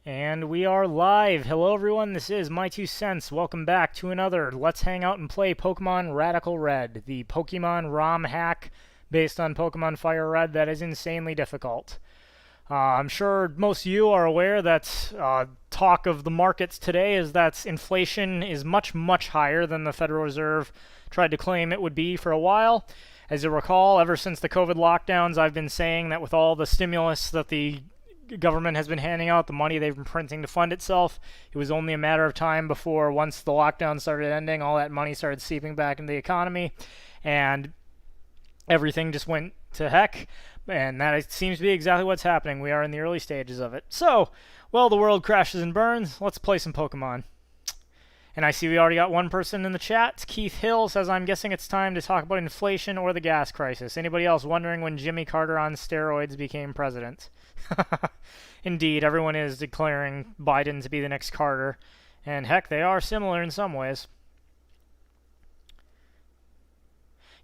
And we are live. Hello everyone, this is My Two Cents. Welcome back to another Let's Hang Out and Play Pokemon Radical Red, the Pokemon ROM hack based on Pokemon Fire Red that is insanely difficult. I'm sure most of you are aware that talk of the markets today is that inflation is much, much higher than the Federal Reserve tried to claim it would be for a while. As you recall, ever since the COVID lockdowns, I've been saying that with all the stimulus that the government has been handing out, the money they've been printing to fund itself, it was only a matter of time before, once the lockdown started ending, all that money started seeping back into the economy, and everything just went to heck. And that seems to be exactly what's happening. We are in the early stages of it. So, well, the world crashes and burns. Let's play some Pokemon. And I see we already got one person in the chat. Keith Hill says, I'm guessing it's time to talk about inflation or the gas crisis. Anybody else wondering when Jimmy Carter on steroids became president? Indeed, everyone is declaring Biden to be the next Carter. And heck, they are similar in some ways.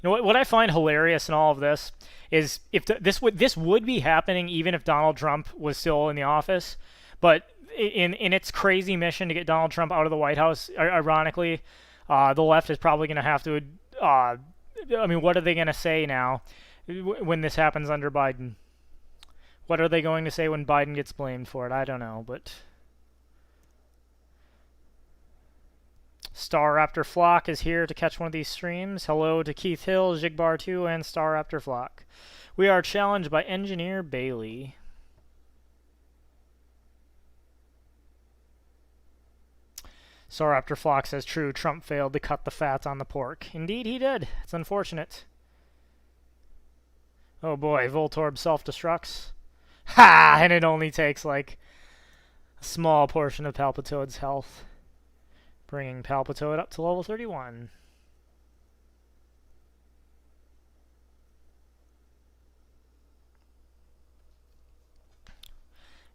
You know what I find hilarious in all of this is if this would be happening even if Donald Trump was still in the office, but in its crazy mission to get Donald Trump out of the White House, ironically, the left is probably going to have to. I mean, what are they going to say now when this happens under Biden? What are they going to say when Biden gets blamed for it? I don't know, but. Star Raptor Flock is here to catch one of these streams. Hello to Keith Hill, Jigbar2, and Star Raptor Flock. We are challenged by Engineer Bailey. Star Raptor Flock says, true, Trump failed to cut the fat on the pork. Indeed he did. It's unfortunate. Oh boy, Voltorb self-destructs. Ha! And it only takes like a small portion of Palpitoad's health. Bringing Palpitoad up to level 31.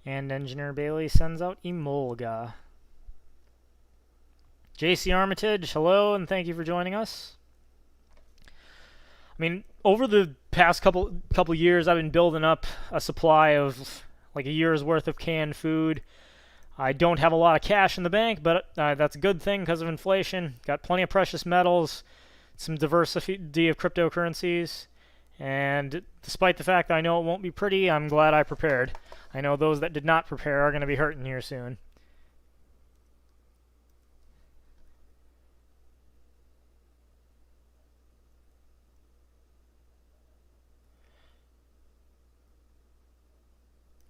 And Engineer Bailey sends out Emolga. JC Armitage, hello, and thank you for joining us. I mean, over the past couple years, I've been building up a supply of like a year's worth of canned food. I don't have a lot of cash in the bank, but that's a good thing because of inflation. Got plenty of precious metals, some diversity of cryptocurrencies, and despite the fact that I know it won't be pretty, I'm glad I prepared. I know those that did not prepare are going to be hurting here soon.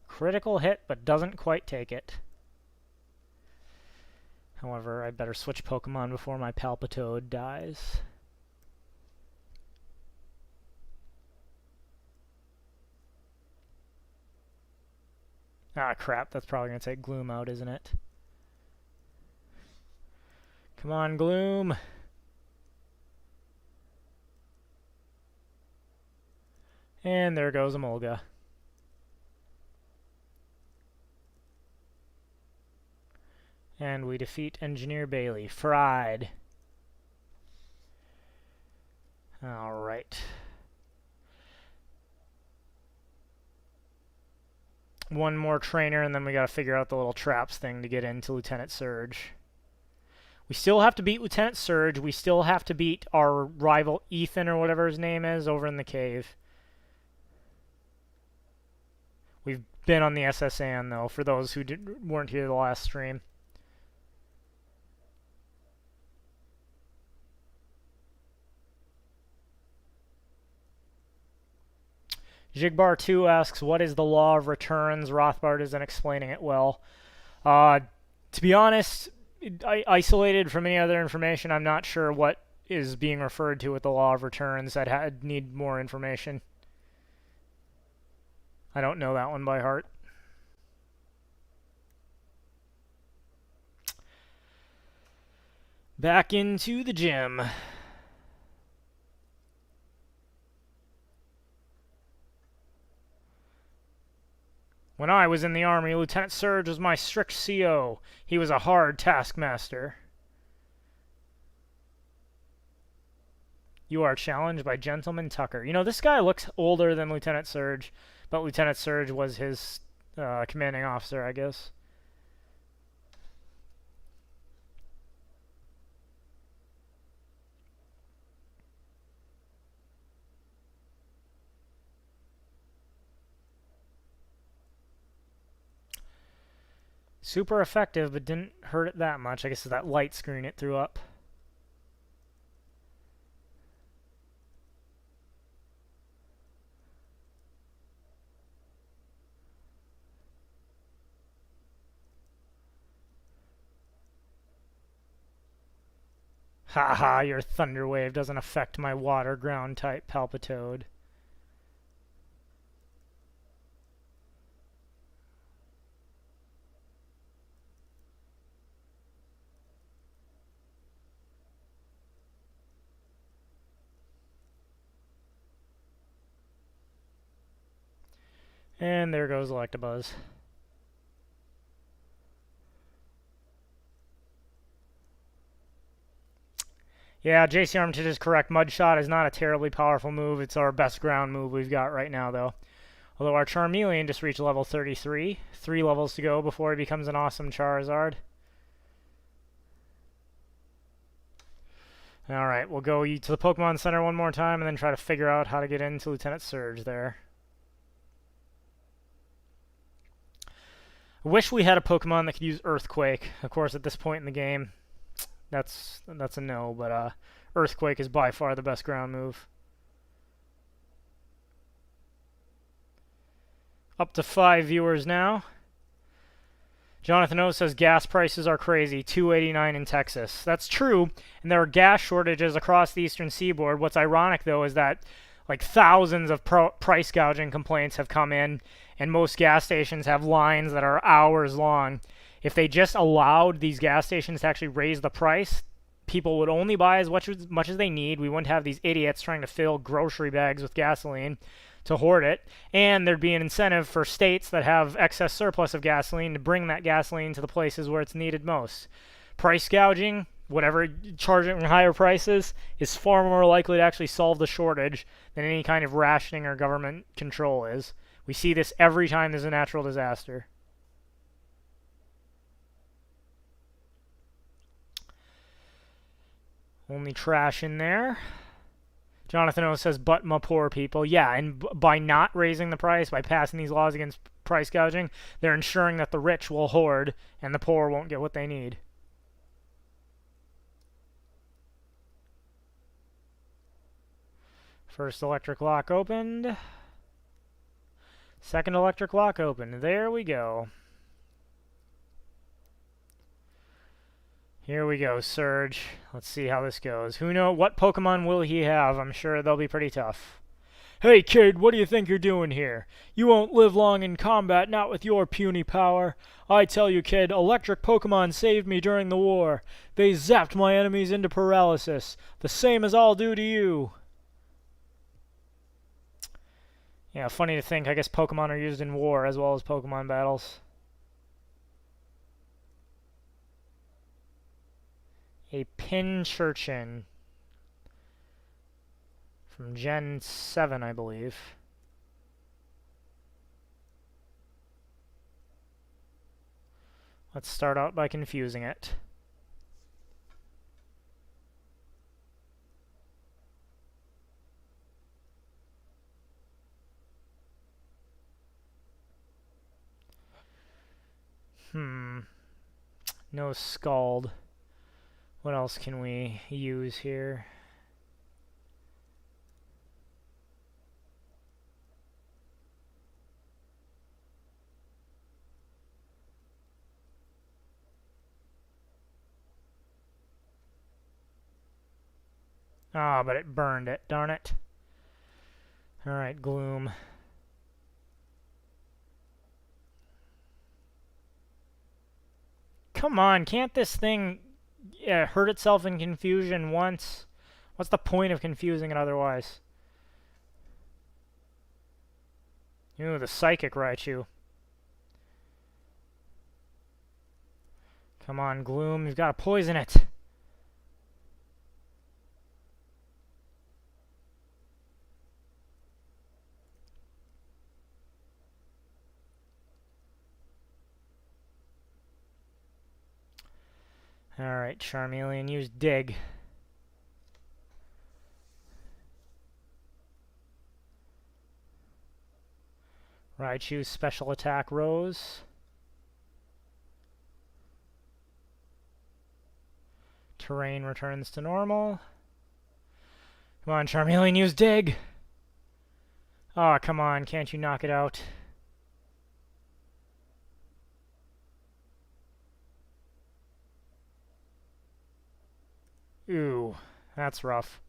Critical hit, but doesn't quite take it. However, I better switch Pokemon before my Palpitoad dies. Ah, crap. That's probably going to take Gloom out, isn't it? Come on, Gloom. And there goes Emolga. And we defeat Engineer Bailey. Fried. Alright. One more trainer, and then we gotta figure out the little traps thing to get into Lieutenant Surge. We still have to beat Lieutenant Surge. We still have to beat our rival Ethan, or whatever his name is, over in the cave. We've been on the SSN, though, for those who weren't here the last stream. Jigbar2 asks, what is the law of returns? Rothbard isn't explaining it well. To be honest, isolated from any other information, I'm not sure what is being referred to with the law of returns. I'd need more information. I don't know that one by heart. Back into the gym. When I was in the Army, Lieutenant Surge was my strict CO. He was a hard taskmaster. You are challenged by Gentleman Tucker. You know, this guy looks older than Lieutenant Surge, but Lieutenant Surge was his commanding officer, I guess. Super effective, but didn't hurt it that much. I guess it's that light screen it threw up. Haha, your Thunder Wave doesn't affect my water ground type Palpitoad. And there goes Electabuzz. Yeah, JC Armitage is correct. Mudshot is not a terribly powerful move. It's our best ground move we've got right now, though. Although our Charmeleon just reached level 33. 3 levels to go before he becomes an awesome Charizard. Alright, we'll go to the Pokemon Center one more time and then try to figure out how to get into Lieutenant Surge there. I wish we had a Pokemon that could use Earthquake. Of course, at this point in the game, that's a no, but Earthquake is by far the best ground move. Up to 5 viewers now. Jonathan O says gas prices are crazy, $2.89 in Texas. That's true, and there are gas shortages across the eastern seaboard. What's ironic, though, is that like thousands of price gouging complaints have come in, and most gas stations have lines that are hours long. If they just allowed these gas stations to actually raise the price, people would only buy as much as they need. We wouldn't have these idiots trying to fill grocery bags with gasoline to hoard it, and thered be an incentive for states that have excess surplus of gasoline to bring that gasoline to the places where it's needed most. Price gouging, whatever, charging higher prices, is far more likely to actually solve the shortage than any kind of rationing or government control is. We see this every time there's a natural disaster. Only trash in there. Jonathan O says, but my poor people. Yeah, and by not raising the price, by passing these laws against price gouging, they're ensuring that the rich will hoard and the poor won't get what they need. First electric lock opened. Second electric lock opened. There we go. Here we go, Surge. Let's see how this goes. Who knows? What Pokemon will he have? I'm sure they'll be pretty tough. Hey, kid, what do you think you're doing here? You won't live long in combat, not with your puny power. I tell you, kid, electric Pokemon saved me during the war. They zapped my enemies into paralysis, the same as I'll do to you. Yeah, funny to think. I guess Pokemon are used in war as well as Pokemon battles. A Pincurchin from Gen 7, I believe. Let's start out by confusing it. No Scald. What else can we use here? Ah, but it burned it. Darn it. Alright, Gloom. Come on, can't this thing hurt itself in confusion once? What's the point of confusing it otherwise? Ooh, the Psychic Raichu. Come on, Gloom, you've got to poison it. Alright, Charmeleon, use Dig. Raichu's special attack rose. Terrain returns to normal. Come on, Charmeleon, use Dig! Oh, come on, can't you knock it out? Ooh, that's rough.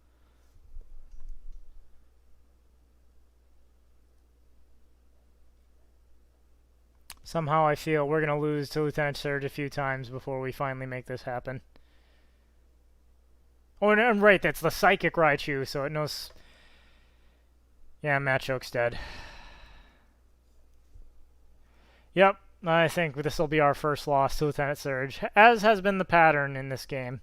Somehow I feel we're going to lose to Lieutenant Surge a few times before we finally make this happen. Oh, and right, that's the Psychic Raichu, so it knows... Yeah, Machoke's dead. Yep, I think this will be our first loss to Lieutenant Surge, as has been the pattern in this game.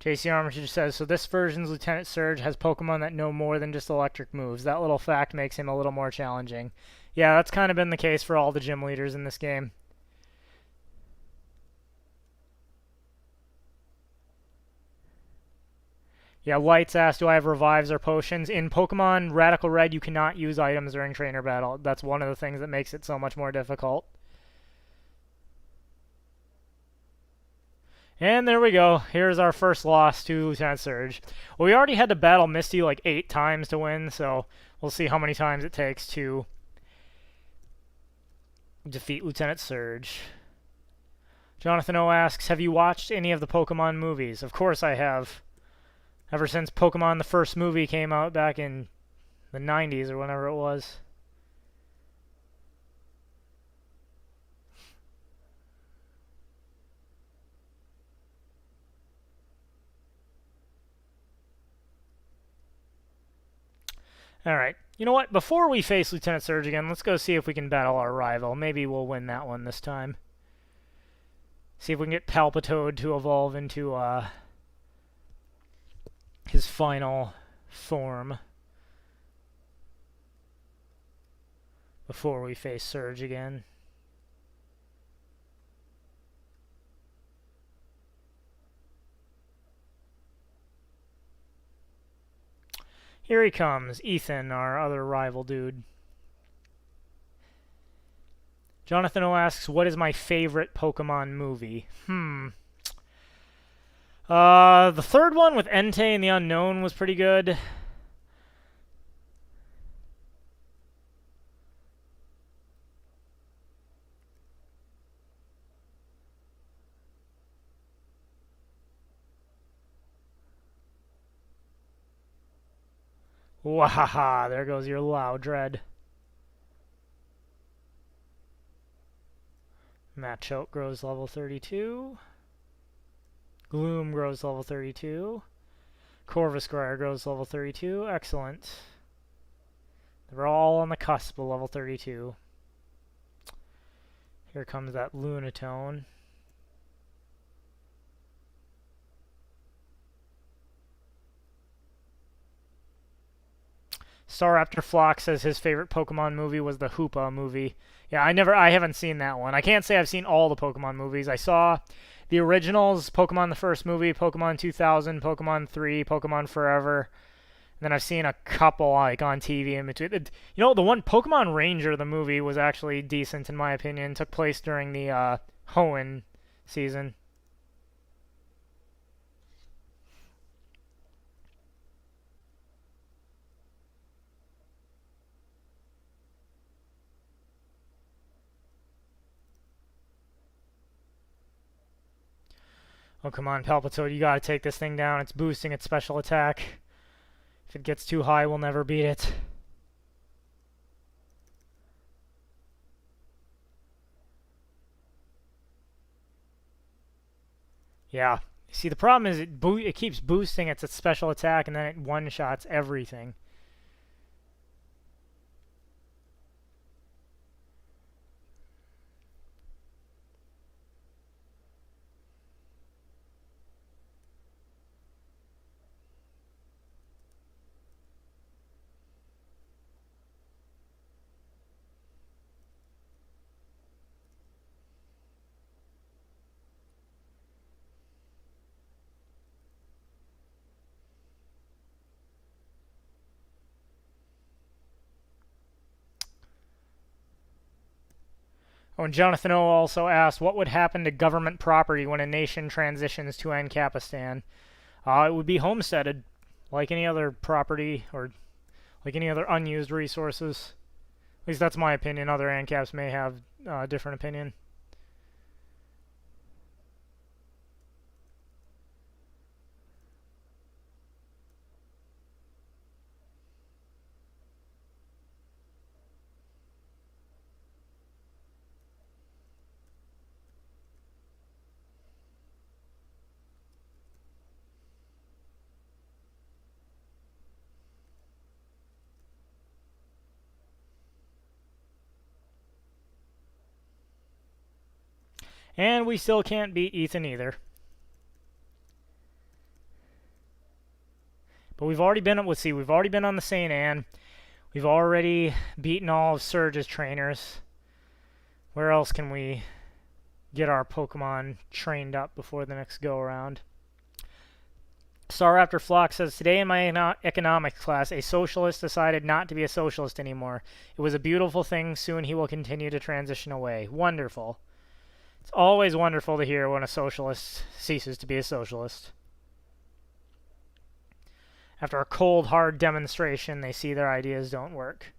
JC Armitage says, so this version's Lieutenant Surge has Pokemon that know more than just electric moves. That little fact makes him a little more challenging. Yeah, that's kind of been the case for all the gym leaders in this game. Yeah, Lights asked, do I have revives or potions? In Pokemon Radical Red, you cannot use items during trainer battle. That's one of the things that makes it so much more difficult. And there we go. Here's our first loss to Lieutenant Surge. Well, we already had to battle Misty like 8 times to win, so we'll see how many times it takes to defeat Lieutenant Surge. Jonathan O asks, have you watched any of the Pokemon movies? Of course I have. Ever since Pokemon, the first movie, came out back in the 90s or whenever it was. Alright, you know what? Before we face Lieutenant Surge again, let's go see if we can battle our rival. Maybe we'll win that one this time. See if we can get Palpitoad to evolve into his final form before we face Surge again. Here he comes, Ethan, our other rival dude. Jonathan O asks, what is my favorite Pokemon movie? The third one with Entei and the Unknown was pretty good. Wahaha, there goes your Loudred. Machoke grows level 32. Gloom grows level 32. Corvuscrier grows level 32. Excellent. They're all on the cusp of level 32. Here comes that Lunatone. Staraptor Flock says his favorite Pokemon movie was the Hoopa movie. Yeah, I haven't seen that one. I can't say I've seen all the Pokemon movies. I saw the originals, Pokemon the first movie, Pokemon 2000, Pokemon 3, Pokemon Forever. And then I've seen a couple like on TV in between. You know, the one Pokemon Ranger, the movie, was actually decent in my opinion. It took place during the Hoenn season. Oh, come on, Palpitoad, you gotta take this thing down. It's boosting its special attack. If it gets too high, we'll never beat it. Yeah. See, the problem is it keeps boosting its special attack, and then it one-shots everything. Oh, and Jonathan O also asked, what would happen to government property when a nation transitions to Ancapistan? It would be homesteaded, like any other property or like any other unused resources. At least that's my opinion. Other ANCAPs may have a different opinion. And we still can't beat Ethan either. But we've already been, let's see, we've already been on the St. Anne. We've already beaten all of Surge's trainers. Where else can we get our Pokemon trained up before the next go-around? Staraptor Flock says, today in my economics class, a socialist decided not to be a socialist anymore. It was a beautiful thing. Soon he will continue to transition away. Wonderful. It's always wonderful to hear when a socialist ceases to be a socialist. After a cold, hard demonstration, they see their ideas don't work.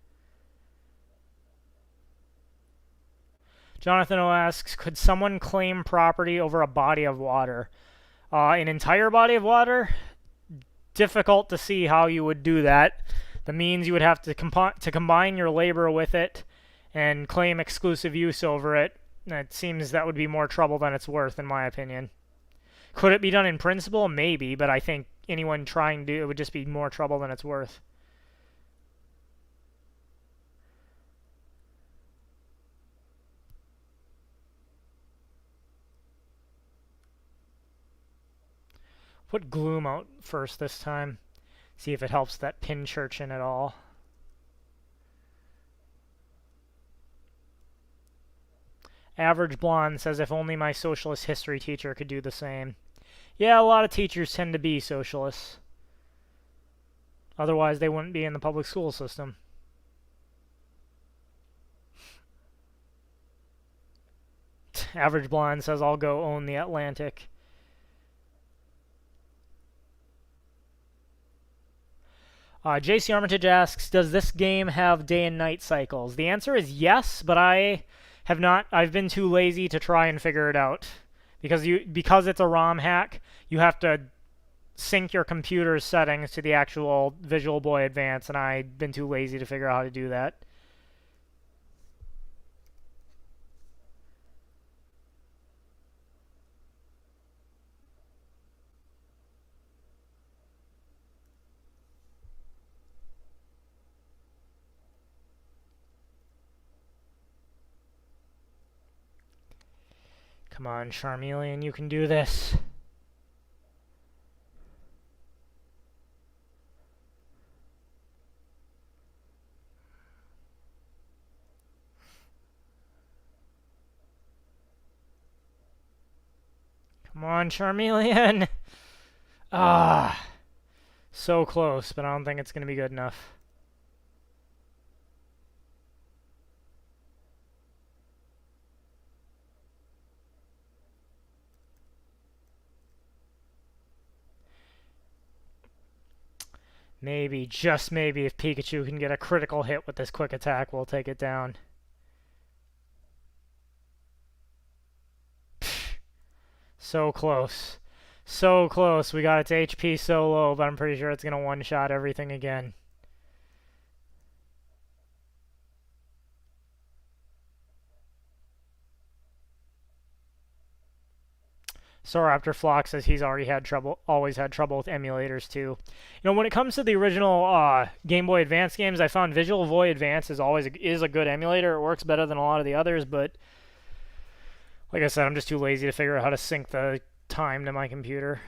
Jonathan O asks, could someone claim property over a body of water? An entire body of water? Difficult to see how you would do that. That means you would have to combine your labor with it and claim exclusive use over it. It seems that would be more trouble than it's worth, in my opinion. Could it be done in principle? Maybe, but I think anyone trying to, it would just be more trouble than it's worth. Put Gloom out first this time. See if it helps that Pinchurchin at all. Average Blonde says, if only my socialist history teacher could do the same. Yeah, a lot of teachers tend to be socialists. Otherwise, they wouldn't be in the public school system. Average Blonde says, I'll go own the Atlantic. JC Armitage asks, does this game have day and night cycles? The answer is yes, but I've been too lazy to try and figure it out. Because it's a ROM hack, you have to sync your computer's settings to the actual Visual Boy Advance, and I've been too lazy to figure out how to do that. Come on, Charmeleon, you can do this. Come on, Charmeleon! Ah, so close, but I don't think it's going to be good enough. Maybe, just maybe, if Pikachu can get a critical hit with this quick attack, we'll take it down. Pfft. So close. So close. We got its HP so low, but I'm pretty sure it's going to one-shot everything again. Staraptor Flock says he's always had trouble with emulators too. You know, when it comes to the original Game Boy Advance games, I found Visual Boy Advance is a good emulator. It works better than a lot of the others, but like I said, I'm just too lazy to figure out how to sync the time to my computer.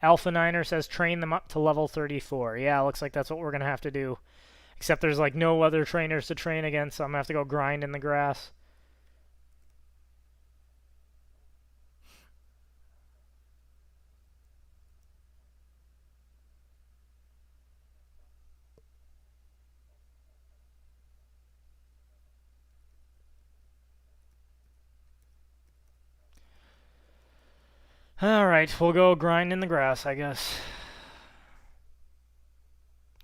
Alpha Niner says train them up to level 34. Yeah, looks like that's what we're going to have to do. Except there's like no other trainers to train against, so I'm going to have to go grind in the grass. Alright, we'll go grind in the grass, I guess.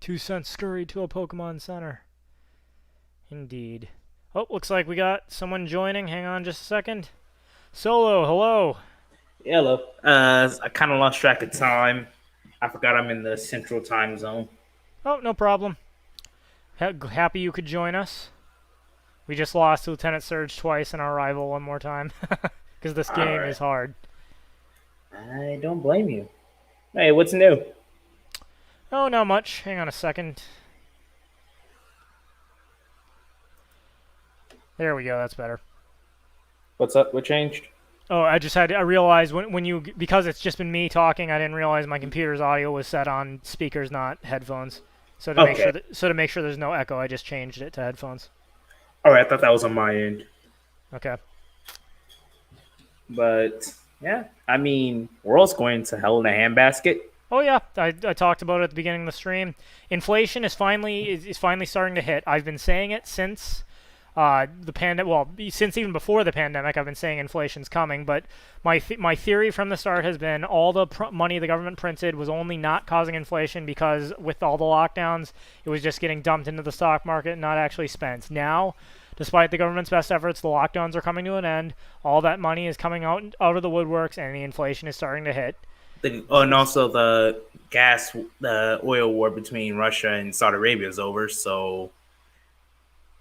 2 cents scurry to a Pokemon Center. Indeed. Oh, looks like we got someone joining. Hang on just a second. Solo, hello. Hello. I kind of lost track of time. I forgot I'm in the central time zone. Oh, no problem. Happy you could join us. We just lost Lieutenant Surge twice and our rival one more time. Because this All game right. is hard. I don't blame you. Hey, what's new? Oh, not much. Hang on a second. There we go, that's better. What's up? What changed? Oh, I realized because it's just been me talking, I didn't realize my computer's audio was set on speakers, not headphones. So Okay. to make sure there's no echo, I just changed it to headphones. All right. I thought that was on my end, Okay. but yeah. I mean, world's going to hell in a handbasket. Oh yeah, I talked about it at the beginning of the stream. Inflation is finally starting to hit. I've been saying it since the pandemic. Well, since even before the pandemic, I've been saying inflation's coming. But my theory from the start has been all the money the government printed was only not causing inflation because with all the lockdowns, it was just getting dumped into the stock market and not actually spent. Now, despite the government's best efforts, the lockdowns are coming to an end. All that money is coming out of the woodworks, and the inflation is starting to hit. And also the oil war between Russia and Saudi Arabia is over. So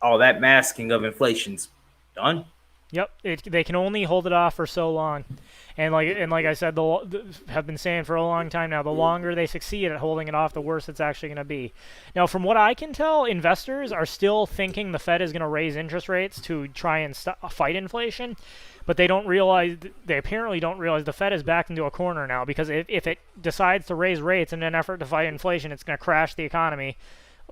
all that masking of inflation's done. Yep, they can only hold it off for so long, and like I said, have been saying for a long time now. The longer they succeed at holding it off, the worse it's actually going to be. Now, from what I can tell, investors are still thinking the Fed is going to raise interest rates to try and fight inflation, but they don't realize they apparently don't realize the Fed is backed into a corner now because if it decides to raise rates in an effort to fight inflation, it's going to crash the economy.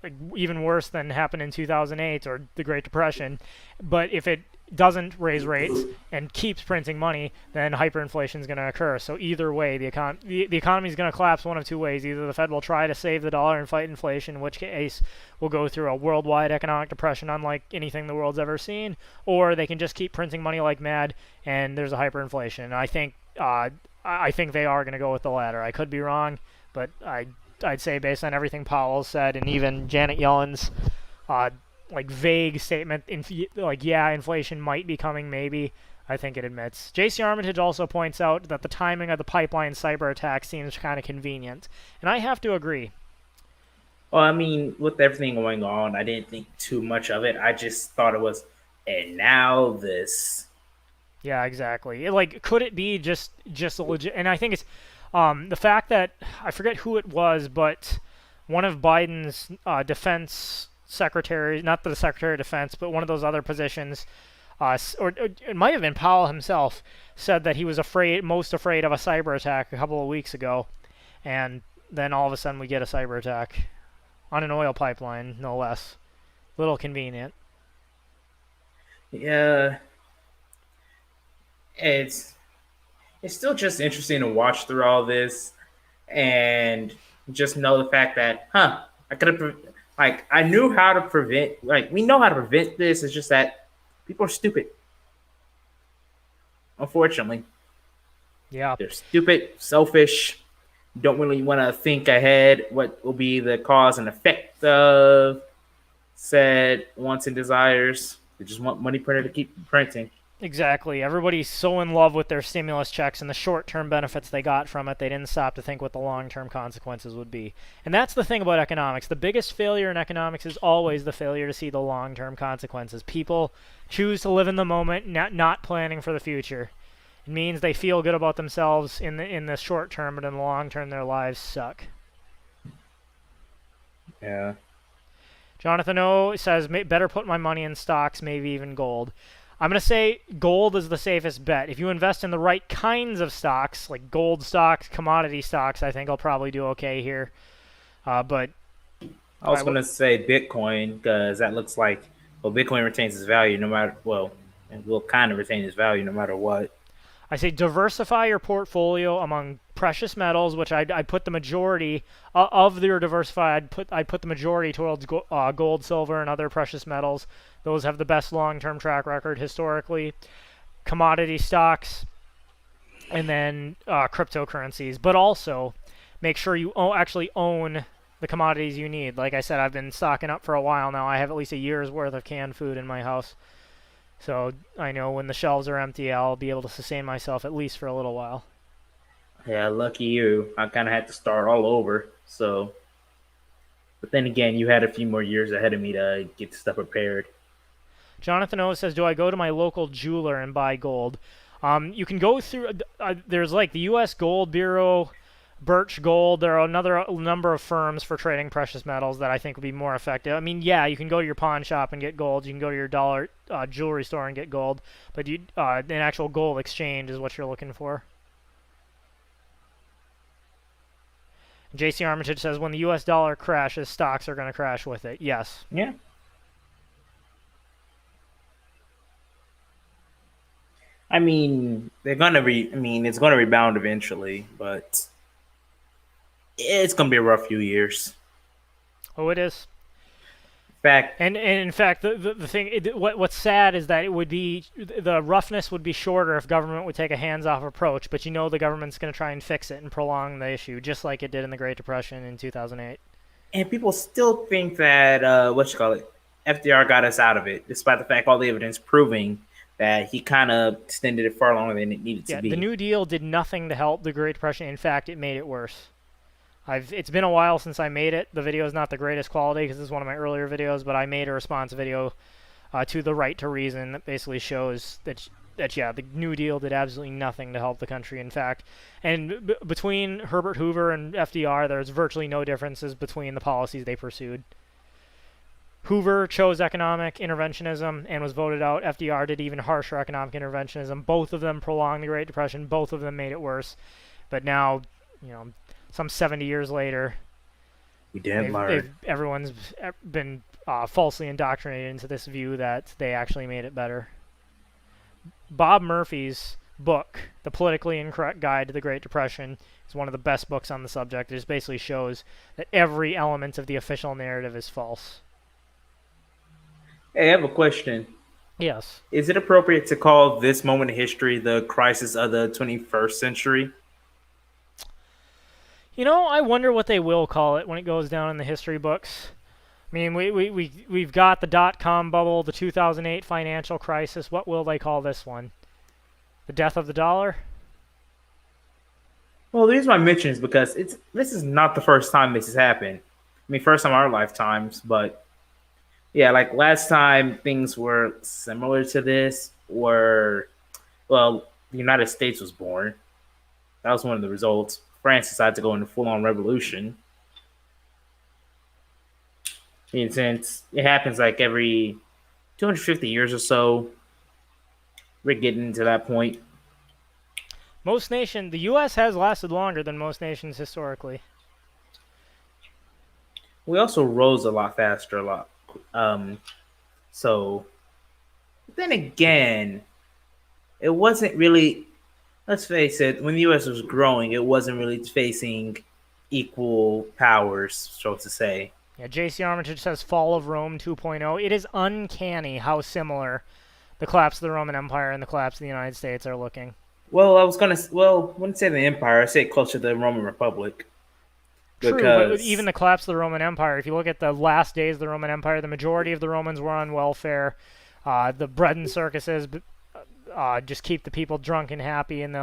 Like, even worse than happened in 2008 or the Great Depression. But if it doesn't raise rates and keeps printing money, then hyperinflation is going to occur. So either way, the economy is going to collapse one of two ways. Either the Fed will try to save the dollar and fight inflation, in which case we'll go through a worldwide economic depression unlike anything the world's ever seen, or they can just keep printing money like mad and there's a hyperinflation. And I think they are going to go with the latter. I could be wrong, but I'd say based on everything Powell said and even Janet Yellen's vague statement, inflation might be coming, maybe. I think it admits. JC Armitage also points out that the timing of the pipeline cyber attack seems kind of convenient, and I have to agree. Well, I mean, with everything going on, I didn't think too much of it. I just thought it was, and now this. Yeah, exactly. Could it be just a legit? And I think it's the fact that I forget who it was, but one of Biden's defense secretaries, not the Secretary of Defense, but one of those other positions, or it might have been Powell himself, said that he was most afraid of a cyber attack a couple of weeks ago, and then all of a sudden we get a cyber attack on an oil pipeline, no less. Little convenient. Yeah, it's it's still just interesting to watch through all this and just know the fact that, I could have, I knew how to prevent, we know how to prevent this. It's just that people are stupid. Unfortunately, Yeah. they're stupid, selfish, don't really want to think ahead what will be the cause and effect of said wants and desires. They just want money printer to keep printing. Exactly. Everybody's so in love with their stimulus checks and the short-term benefits they got from it, they didn't stop to think what the long-term consequences would be. And that's the thing about economics. The biggest failure in economics is always the failure to see the long-term consequences. People choose to live in the moment, not planning for the future. It means they feel good about themselves in the short term, but in the long term, their lives suck. Yeah. Jonathan O says, better put my money in stocks, maybe even gold. I'm going to say gold is the safest bet. If you invest in the right kinds of stocks, like gold stocks, commodity stocks, I think I'll probably do okay here. But I was going to say Bitcoin because that looks like, Bitcoin retains its value no matter, it will kind of retain its value no matter what. I say diversify your portfolio among precious metals, which I'd put the majority of your diversify. I'd put the majority towards gold, silver, and other precious metals. Those have the best long-term track record historically. Commodity stocks, and then cryptocurrencies. But also, make sure you actually own the commodities you need. Like I said, I've been stocking up for a while now. I have at least a year's worth of canned food in my house. So I know when the shelves are empty, I'll be able to sustain myself at least for a little while. Yeah, lucky you. I kind of had to start all over. So, but then again, you had a few more years ahead of me to get stuff prepared. Jonathan O says, "Do I go to my local jeweler and buy gold?" You can go through. There's like the U.S. Gold Bureau, Birch Gold. There are another number of firms for trading precious metals that I think would be more effective. I mean, yeah, you can go to your pawn shop and get gold. You can go to your dollar jewelry store and get gold, but an actual gold exchange is what you're looking for. JC Armitage says, "When the U.S. dollar crashes, stocks are going to crash with it." Yes. Yeah. I mean, they're gonna I mean, it's gonna rebound eventually, but it's gonna be a rough few years. Oh, it is. In fact, And in fact, the thing, what's sad is that the roughness would be shorter if government would take a hands-off approach. But you know the government's going to try and fix it and prolong the issue, just like it did in the Great Depression in 2008. and people still think that what you call it, FDR got us out of it, despite the fact all the evidence proving that he kind of extended it far longer than it needed to Yeah, be. the New Deal did nothing to help the Great Depression. In fact, it made it worse. It's been a while since I made it. The video is not the greatest quality because it's one of my earlier videos, but I made a response video to the Right to Reason that basically shows that yeah, the New Deal did absolutely nothing to help the country. In fact, and between Herbert Hoover and FDR, there's virtually no differences between the policies they pursued. Hoover chose economic interventionism and was voted out. FDR did even harsher economic interventionism. Both of them prolonged the Great Depression. Both of them made it worse. But now, you know, some 70 years later, We didn't learn. everyone's been falsely indoctrinated into this view that they actually made it better. Bob Murphy's book, The Politically Incorrect Guide to the Great Depression, is one of the best books on the subject. It just basically shows that every element of the official narrative is false. Hey, I have a question. Yes. Is it appropriate to call this moment in history the crisis of the 21st century? You know, I wonder what they will call it when it goes down in the history books. I mean, we've got the dot-com bubble, the 2008 financial crisis. What will they call this one? The death of the dollar? Well, the reason why I mention is because this is not the first time this has happened. I mean, first time in our lifetimes, but yeah, like last time things were similar to this were, well, the United States was born. That was one of the results. France decided to go into full-on revolution. I mean, since it happens like every 250 years or so, we're getting to that point. The U.S. has lasted longer than most nations historically. We also rose a lot faster, a lot. So then again, it wasn't really. Let's face it. When the U.S. was growing, it wasn't really facing equal powers, so to say. Yeah, J.C. Armitage says Fall of Rome 2.0. It is uncanny how similar the collapse of the Roman Empire and the collapse of the United States are looking. Well, I was gonna. Well, I wouldn't say the empire. I say closer to the Roman Republic. True, but Because even the collapse of the Roman Empire, if you look at the last days of the Roman Empire, the majority of the Romans were on welfare. The bread and circuses just keep the people drunk and happy, and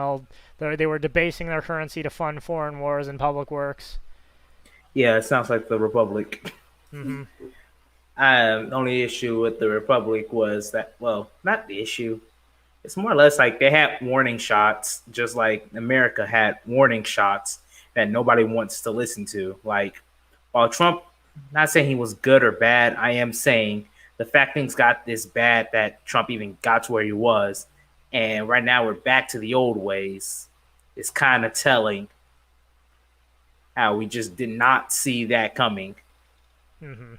they were debasing their currency to fund foreign wars and public works. yeah, it sounds like the Republic. Mm-hmm. The only issue with the Republic was that, well, not the issue. It's more or less like they had warning shots, just like America had warning shots that nobody wants to listen to. Like, while Trump, not saying he was good or bad, I am saying the fact things got this bad that Trump even got to where he was, and right now we're back to the old ways, is kind of telling how we just did not see that coming. Mm-hmm.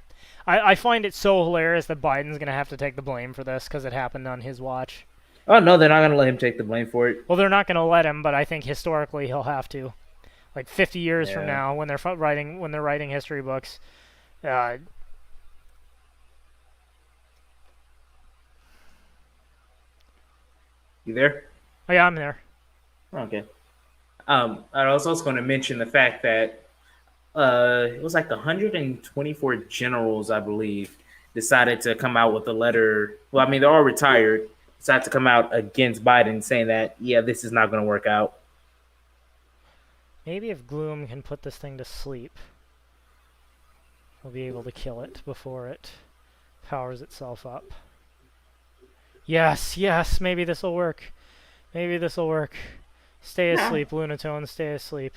I find it so hilarious that Biden's going to have to take the blame for this because it happened on his watch. Oh no, they're not going to let him take the blame for it. Well, they're not going to let him, but I think historically he'll have to. Like 50 years from Yeah. now, when they're writing history books, uh, You there? oh yeah, I'm there. Okay. I was also going to mention the fact that it was like 124 generals, I believe, decided to come out with a letter. Well, I mean, they're all retired. Decided to come out against Biden, saying that yeah, this is not going to work out. Maybe if Gloom can put this thing to sleep, we'll be able to kill it before it powers itself up. Yes, yes, maybe this will work. Maybe this will work. Stay Nah. asleep, Lunatone, stay asleep.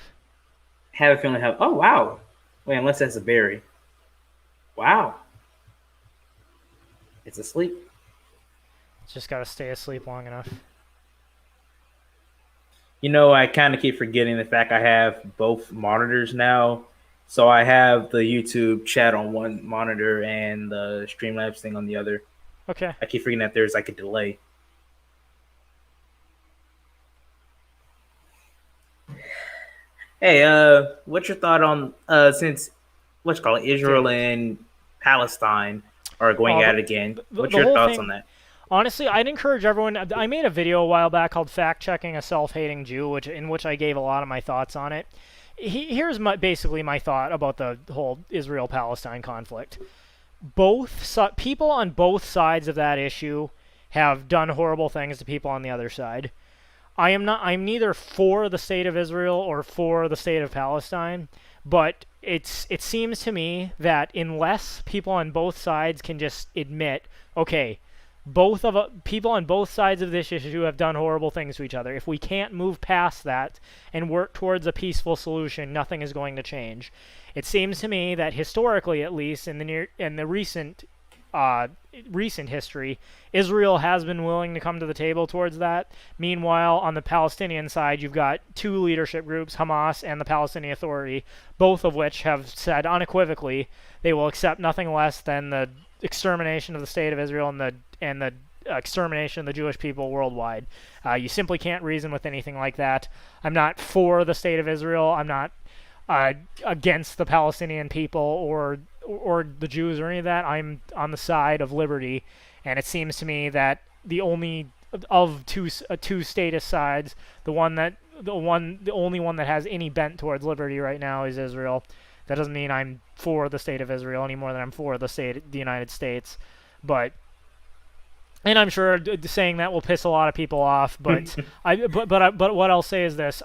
Have a feeling. Have oh wow. Wait, unless that's a berry. Wow, it's asleep. It's just gotta stay asleep long enough. I kind of keep forgetting the fact I have both monitors now. So I have the YouTube chat on one monitor and the Streamlabs thing on the other. Okay. I keep forgetting that there's like a delay. Hey, what's your thought on since what's called Israel Dude. and Palestine are going Oh, at it again? What's the your whole thoughts on thing. that? Honestly, I'd encourage everyone. I made a video a while back called "Fact Checking a Self-Hating Jew," in which I gave a lot of my thoughts on it. Here's basically my thought about the whole Israel-Palestine conflict. People on both sides of that issue have done horrible things to people on the other side. I'm neither for the state of Israel or for the state of Palestine, but it seems to me that unless people on both sides can just admit, okay, people on both sides of this issue have done horrible things to each other. If we can't move past that and work towards a peaceful solution, nothing is going to change. It seems to me that historically, at least in the uh, recent history, Israel has been willing to come to the table towards that. Meanwhile, on the Palestinian side, you've got two leadership groups, Hamas and the Palestinian Authority, both of which have said unequivocally they will accept nothing less than the extermination of the state of Israel and the extermination of the Jewish people worldwide. You simply can't reason with anything like that. I'm not for the state of Israel. I'm not against the Palestinian people or the Jews or any of that. I'm on the side of liberty, and it seems to me that the only of two statist sides, the only one that has any bent towards liberty right now is Israel. That doesn't mean I'm for the state of Israel any more than I'm for the United States, but. And I'm sure saying that will piss a lot of people off, but but what I'll say is this: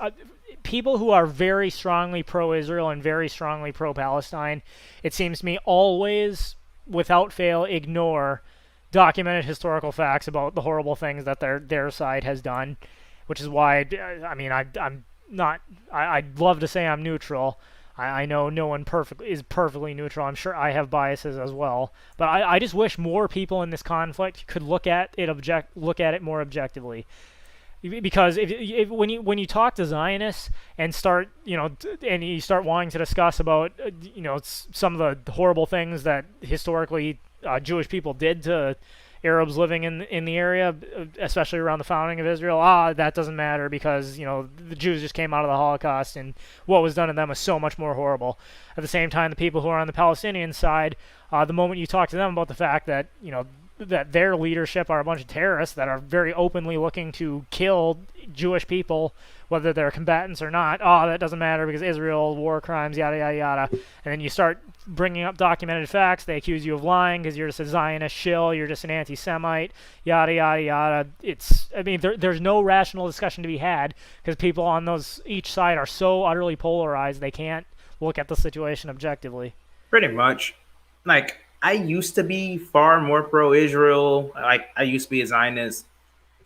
people who are very strongly pro-Israel and very strongly pro-Palestine, it seems to me, always, without fail, ignore documented historical facts about the horrible things that their side has done, which is why I'm not. I'd love to say I'm neutral. I know no one is perfectly neutral. I'm sure I have biases as well, but I just wish more people in this conflict could look at it more objectively. Because when you talk to Zionists and start and you start wanting to discuss about some of the horrible things that historically Jewish people did to Arabs living in the area, especially around the founding of Israel, that doesn't matter because the Jews just came out of the Holocaust and what was done to them was so much more horrible. At the same time, the people who are on the Palestinian side, the moment you talk to them about the fact that that their leadership are a bunch of terrorists that are very openly looking to kill Jewish people, whether they're combatants or not. That doesn't matter because Israel, war crimes, yada, yada, yada. And then you start bringing up documented facts. They accuse you of lying because you're just a Zionist shill, you're just an anti-Semite, yada, yada, yada. There's no rational discussion to be had because people on each side are so utterly polarized they can't look at the situation objectively. Pretty much. Like I used to be far more pro-Israel. Like I used to be a Zionist.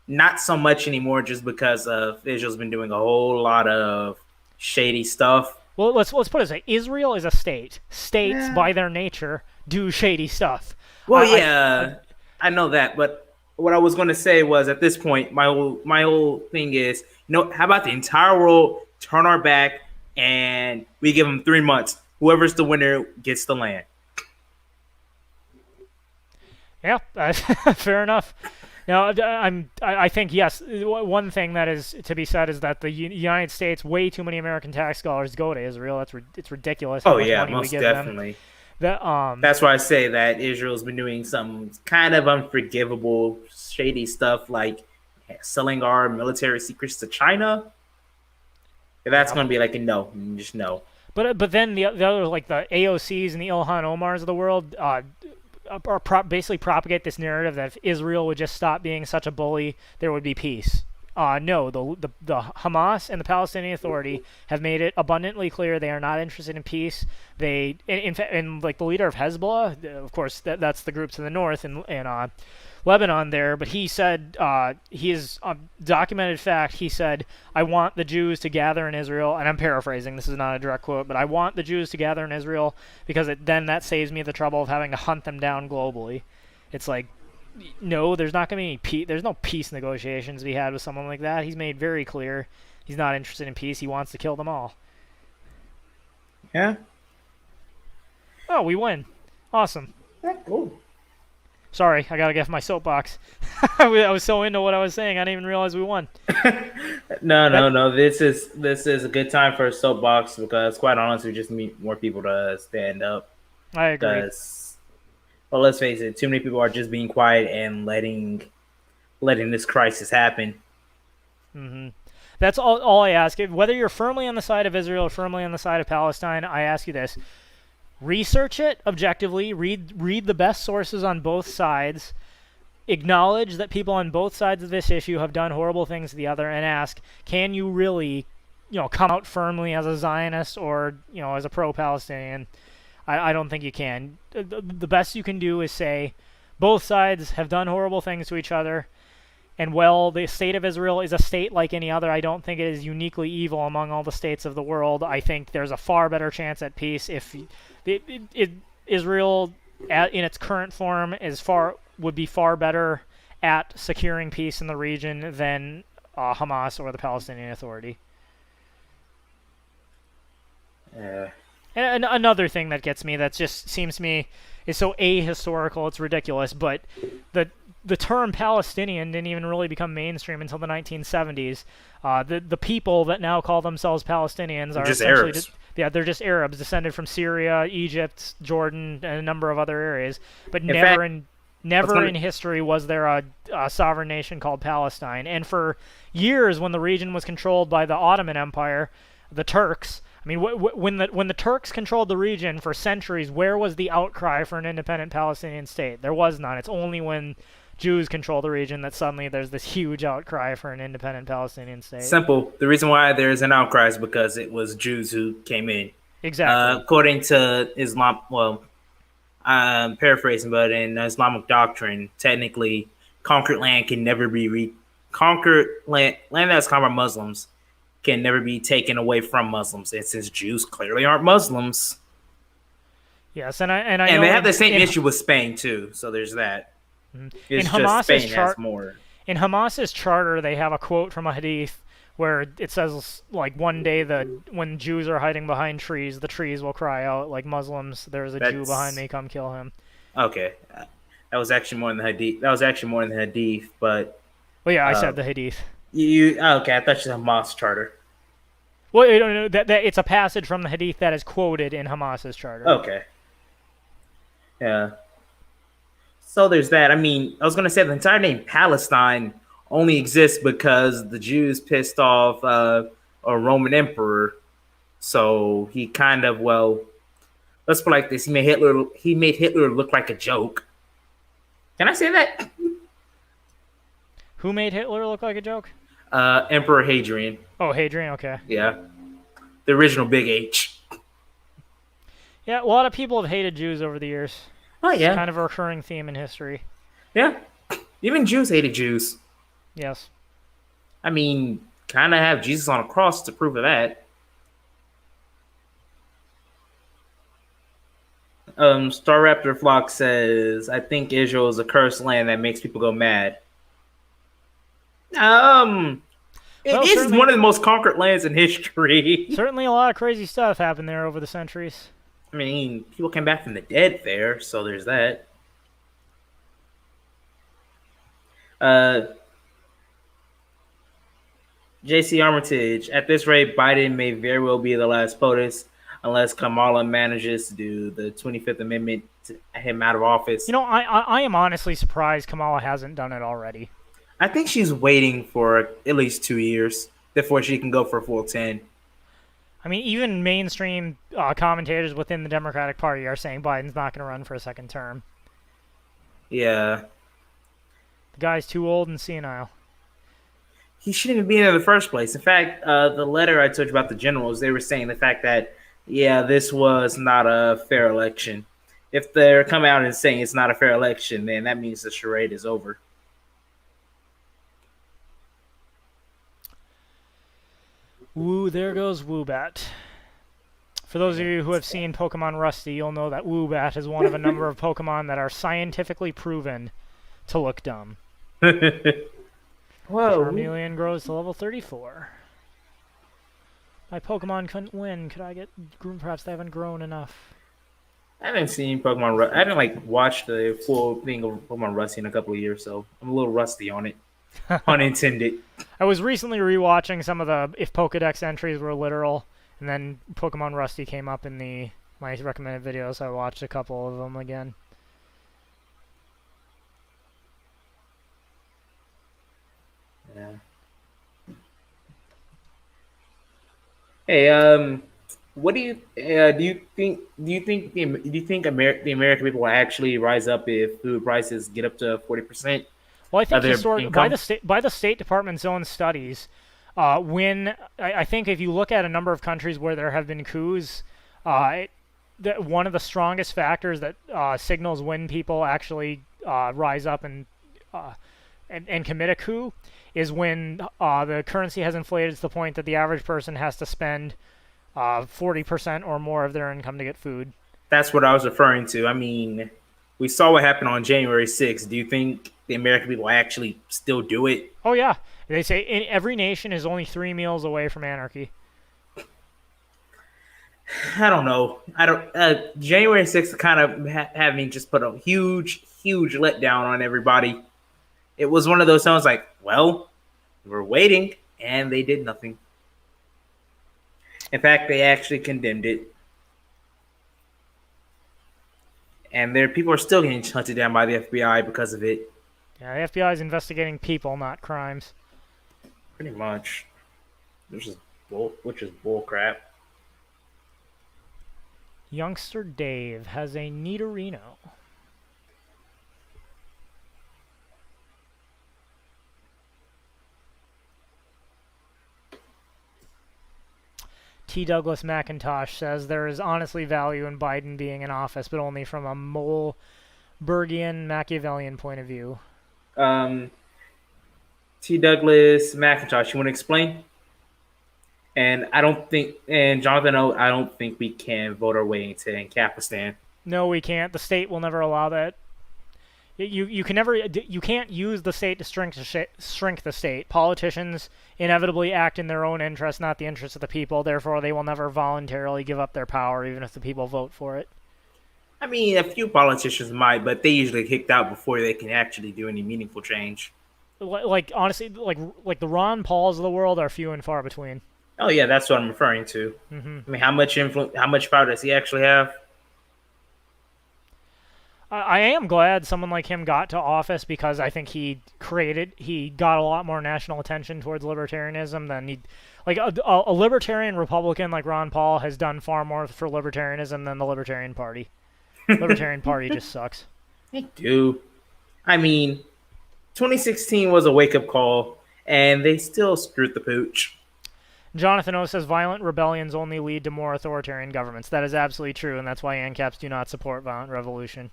Not so much anymore, just because Israel's been doing a whole lot of shady stuff. Well, let's put it this way: Israel is a state. States, by their nature, do shady stuff. Well, yeah, I know that, but what I was going to say was at this point, my whole thing is, how about the entire world turn our back and we give them 3 months. Whoever's the winner gets the land. Yeah, fair enough. Now, I think yes. One thing that is to be said is that the United States, way too many American tax dollars go to Israel. It's ridiculous. Oh yeah, most definitely. That's why I say that Israel's been doing some kind of unforgivable, shady stuff, like selling our military secrets to China. That's Yeah. going to be like a no, just no. But then the other, like the AOCs and the Ilhan Omars of the world basically propagate this narrative that if Israel would just stop being such a bully, there would be peace. No, the Hamas and the Palestinian Authority have made it abundantly clear they are not interested in peace. They, in fact, and like the leader of Hezbollah, of course, that's the groups in the north and Lebanon there, but he said, he is documented fact, he said, I want the Jews to gather in Israel, and I'm paraphrasing, this is not a direct quote, but I want the Jews to gather in Israel because then that saves me the trouble of having to hunt them down globally. It's like, no, there's not going to be any peace. There's no peace negotiations to be had with someone like that. He's made very clear he's not interested in peace. He wants to kill them all. Yeah. Oh, we win. Awesome. Yeah, cool. Sorry, I gotta get off my soapbox. I was so into what I was saying, I didn't even realize we won. No. This is a good time for a soapbox because, quite honestly, we just need more people to stand up. I agree. Because, well, let's face it, too many people are just being quiet and letting this crisis happen. Mm-hmm. That's all I ask. Whether you're firmly on the side of Israel or firmly on the side of Palestine, I ask you this. Research it objectively. Read the best sources on both sides. Acknowledge that people on both sides of this issue have done horrible things to the other, and ask, can you really, come out firmly as a Zionist or, as a pro-Palestinian? I don't think you can. The best you can do is say, both sides have done horrible things to each other, and while the state of Israel is a state like any other, I don't think it is uniquely evil among all the states of the world. I think there's a far better chance at peace if Israel, in its current form, would be far better at securing peace in the region than Hamas or the Palestinian Authority. And another thing that gets me, that just seems to me is so ahistorical, it's ridiculous, but the term Palestinian didn't even really become mainstream until the 1970s. The people that now call themselves Palestinians are just essentially Arabs. They're just Arabs descended from Syria, Egypt, Jordan, and a number of other areas. But Never in history was there a sovereign nation called Palestine. And for years, when the region was controlled by the Ottoman Empire, the Turks. I mean, when the Turks controlled the region for centuries, where was the outcry for an independent Palestinian state? There was none. It's only when Jews control the region that suddenly there's this huge outcry for an independent Palestinian state. Simple. The reason why there's an outcry is because it was Jews who came in. Exactly. According to Islam, well, I'm paraphrasing, but in Islamic doctrine, technically, conquered land can never be conquered land that's conquered by Muslims can never be taken away from Muslims. And since Jews clearly aren't Muslims, yes, and I and they have the same issue with Spain too. So there's that. In Hamas's In Hamas's charter, they have a quote from a hadith where it says, like, one day when Jews are hiding behind trees, the trees will cry out, like, Muslims, there's a Jew behind me, come kill him. Okay. That was actually more than the hadith. But well, yeah, I said the hadith. Okay, I thought you said Hamas charter. Well, that it's a passage from the hadith that is quoted in Hamas's charter. Okay. Yeah. So there's that. I mean, I was going to say the entire name Palestine only exists because the Jews pissed off a Roman emperor. So he kind of, let's put it like this. He made Hitler look like a joke. Can I say that? Who made Hitler look like a joke? Emperor Hadrian. Oh, Hadrian, okay. Yeah. The original Big H. Yeah, a lot of people have hated Jews over the years. Oh, yeah. It's kind of a recurring theme in history. Yeah. Even Jews hated Jews. Yes. I mean, kind of have Jesus on a cross to prove of that. Star Raptor Flock says, I think Israel is a cursed land that makes people go mad. It is one of the most conquered lands in history. Certainly a lot of crazy stuff happened there over the centuries. I mean, people came back from the dead there, so there's that. JC Armitage, at this rate, Biden may very well be the last POTUS unless Kamala manages to do the 25th Amendment to get him out of office. I am honestly surprised Kamala hasn't done it already. I think she's waiting for at least 2 years before she can go for a full 10. I mean, even mainstream commentators within the Democratic Party are saying Biden's not going to run for a second term. Yeah, The guy's too old and senile. he shouldn't even be in there in the first place. In fact, the letter I told you about the generals, they were saying the fact that yeah, this was not a fair election. If they're coming out and saying it's not a fair election, then that means the charade is over. Woo, there goes Woobat. For those of you who have seen Pokemon Rusty, you'll know that Woobat is one of a number of Pokemon that are scientifically proven to look dumb. Whoa. Charmeleon grows to level 34. My Pokemon couldn't win. Could I get... Perhaps they haven't grown enough. I haven't seen Pokemon. I haven't like watched the full thing of Pokemon Rusty in a couple of years, so I'm a little rusty on it. Pun intended. I was recently rewatching some of the if Pokedex entries were literal, and then Pokemon Rusty came up in my recommended videos, so I watched a couple of them again. Yeah. Hey, what the American people will actually rise up if food prices get up to 40%? Well, I think income? by the State Department's own studies, when I think if you look at a number of countries where there have been coups, one of the strongest factors that signals when people actually rise up and commit a coup is when the currency has inflated to the point that the average person has to spend 40% or more of their income to get food. That's what I was referring to. I mean, we saw what happened on January 6th. Do you think the American people actually still do it? Oh yeah, they say every nation is only 3 meals away from anarchy. I don't know. I don't. January 6th kind of having just put a huge letdown on everybody. It was one of those times like, well, we're waiting, and they did nothing. In fact, they actually condemned it. And people are still getting hunted down by the FBI because of it. Yeah, the FBI is investigating people, not crimes. Pretty much. Which is bull crap. Youngster Dave has a Nidorino. T. Douglas McIntosh says there is honestly value in Biden being in office, but only from a Mollbergian Machiavellian point of view. T. Douglas McIntosh, you want to explain? And Jonathan O, I don't think we can vote our way into Ancapistan. No, we can't. The state will never allow that. You can't use the state to shrink the state. Politicians inevitably act in their own interest, not the interest of the people. Therefore, they will never voluntarily give up their power, even if the people vote for it. I mean, a few politicians might, but they usually get kicked out before they can actually do any meaningful change. Like honestly, like the Ron Pauls of the world are few and far between. Oh yeah, that's what I'm referring to. Mm-hmm. I mean, how much power does he actually have? I am glad someone like him got to office because I think he got a lot more national attention towards libertarianism than a libertarian Republican like Ron Paul has done far more for libertarianism than the Libertarian Party. Libertarian Party just sucks. They do. I mean, 2016 was a wake-up call, and they still screwed the pooch. Jonathan O says violent rebellions only lead to more authoritarian governments. That is absolutely true, and that's why ANCAPs do not support violent revolution.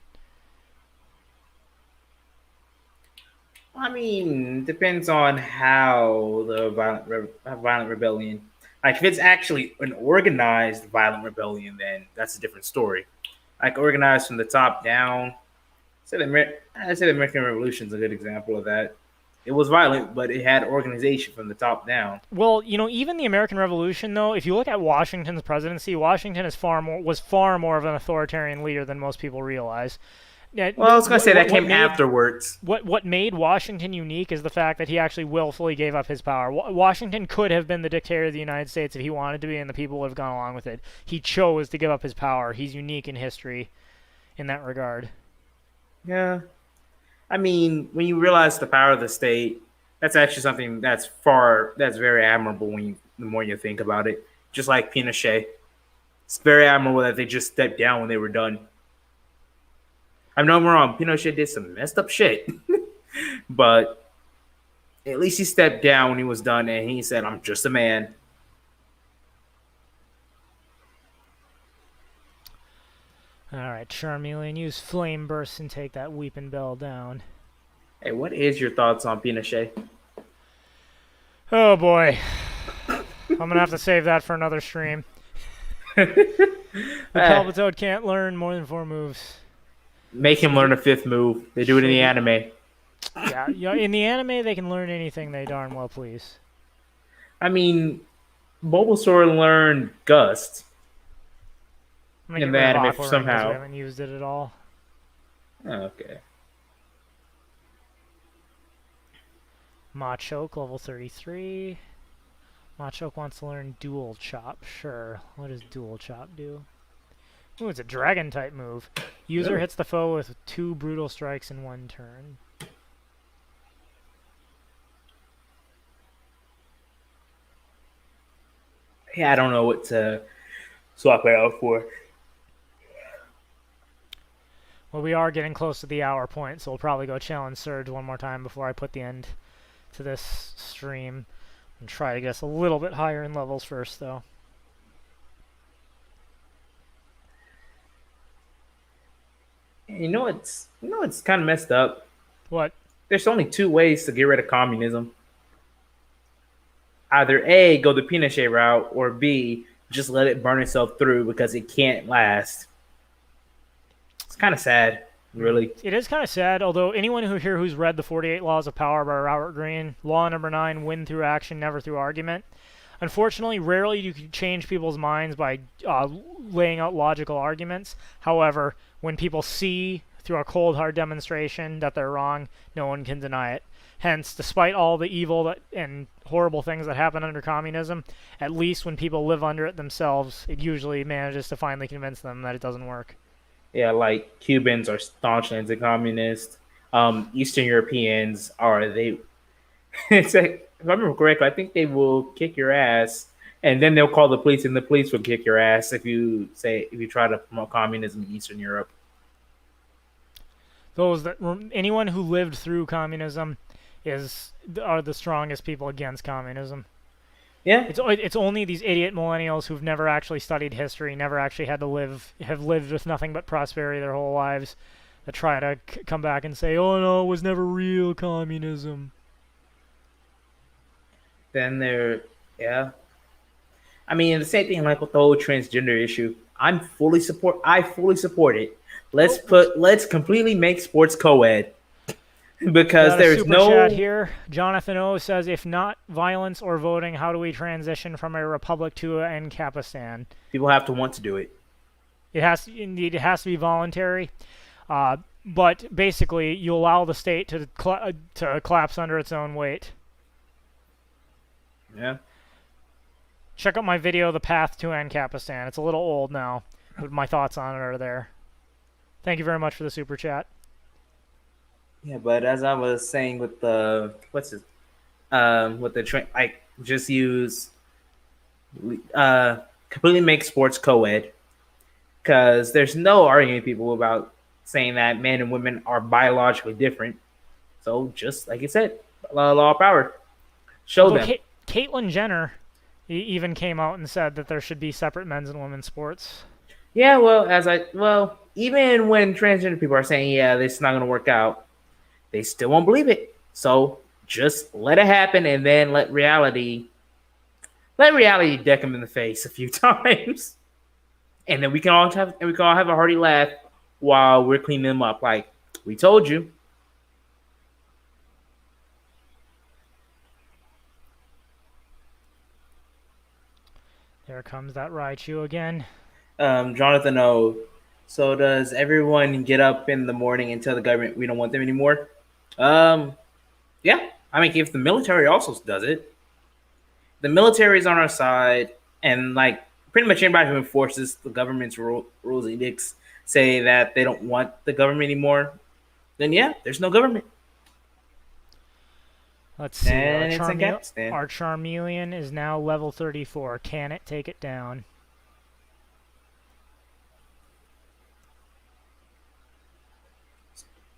I mean, depends on how the violent rebellion. Like, if it's actually an organized violent rebellion, then that's a different story. Like, organized from the top down. I'd say the American Revolution is a good example of that. It was violent, but it had organization from the top down. Well, even the American Revolution, though, if you look at Washington's presidency, Washington was far more of an authoritarian leader than most people realize. Well, I was going to say that came afterwards. What made Washington unique is the fact that he actually willfully gave up his power. Washington could have been the dictator of the United States if he wanted to be, and the people would have gone along with it. He chose to give up his power. He's unique in history in that regard. Yeah. I mean, when you realize the power of the state, that's actually something that's very admirable the more you think about it. just like Pinochet. It's very admirable that they just stepped down when they were done. I'm no wrong. Pinochet did some messed up shit, but at least he stepped down when he was done, and he said, "I'm just a man." Alright, Charmeleon, use Flame Burst and take that Weeping Bell down. Hey, what is your thoughts on Pinochet? Oh boy. I'm gonna have to save that for another stream. The Palpitoad can't learn more than 4 moves. Make him learn a 5th move. They do it in the anime. Yeah, in the anime they can learn anything they darn well please. I mean, Bulbasaur learned Gust. In the anime somehow. We haven't used it at all. Oh, okay. Machoke, level 33. Machoke wants to learn Dual Chop. Sure. What does Dual Chop do? Ooh, it's a Dragon-type move. User hits the foe with 2 Brutal Strikes in 1 turn. Yeah, I don't know what to swap it out for. Well, we are getting close to the hour point, so we'll probably go challenge Surge one more time before I put the end to this stream. And try to get us a little bit higher in levels first, though. You know it's kind of messed up. What? There's only 2 ways to get rid of communism. Either A, go the Pinochet route, or B, just let it burn itself through because it can't last. It's kind of sad, really. It is kind of sad, although anyone who's read the 48 Laws of Power by Robert Greene, law number 9, win through action, never through argument. Unfortunately, rarely you can change people's minds by laying out logical arguments. However, when people see through a cold, hard demonstration that they're wrong, no one can deny it. Hence, despite all the evil and horrible things that happen under communism, at least when people live under it themselves, it usually manages to finally convince them that it doesn't work. Yeah, like Cubans are staunch anti-communist. Eastern Europeans are they. It's like, if I remember correctly, I think they will kick your ass, and then they'll call the police, and the police will kick your ass if you try to promote communism in Eastern Europe. Anyone who lived through communism are the strongest people against communism. Yeah, it's only these idiot millennials who've never actually studied history, never actually have lived with nothing but prosperity their whole lives, that try to come back and say, "Oh no, it was never real communism." Then yeah. I mean, the same thing like with the whole transgender issue. I fully support it. Let's completely make sports co-ed. Because there's no chat here. Jonathan O says, if not violence or voting, how do we transition from a republic to an Ancapistan? People have to want to do it. It has to be voluntary. But basically, you allow the state to collapse under its own weight. Yeah. Check out my video, The Path to Ancapistan. It's a little old now, but my thoughts on it are there. Thank you very much for the super chat. Yeah, but as I was saying with the just use completely make sports co-ed, because there's no arguing people about saying that men and women are biologically different. So just like you said, law of power, show them. Caitlyn Jenner even came out and said that there should be separate men's and women's sports. Yeah, even when transgender people are saying, yeah, this is not going to work out, they still won't believe it. So just let it happen, and then let reality deck them in the face a few times, and then we can all have a hearty laugh while we're cleaning them up. Like, we told you. There comes that Raichu again. Jonathan O. So does everyone get up in the morning and tell the government we don't want them anymore? Yeah. I mean, if the military also does it, the military is on our side, and like pretty much anybody who enforces the government's rules edicts say that they don't want the government anymore, then yeah, there's no government. Let's see. And it's in Pakistan. Our Charmeleon is now level 34. Can it take it down?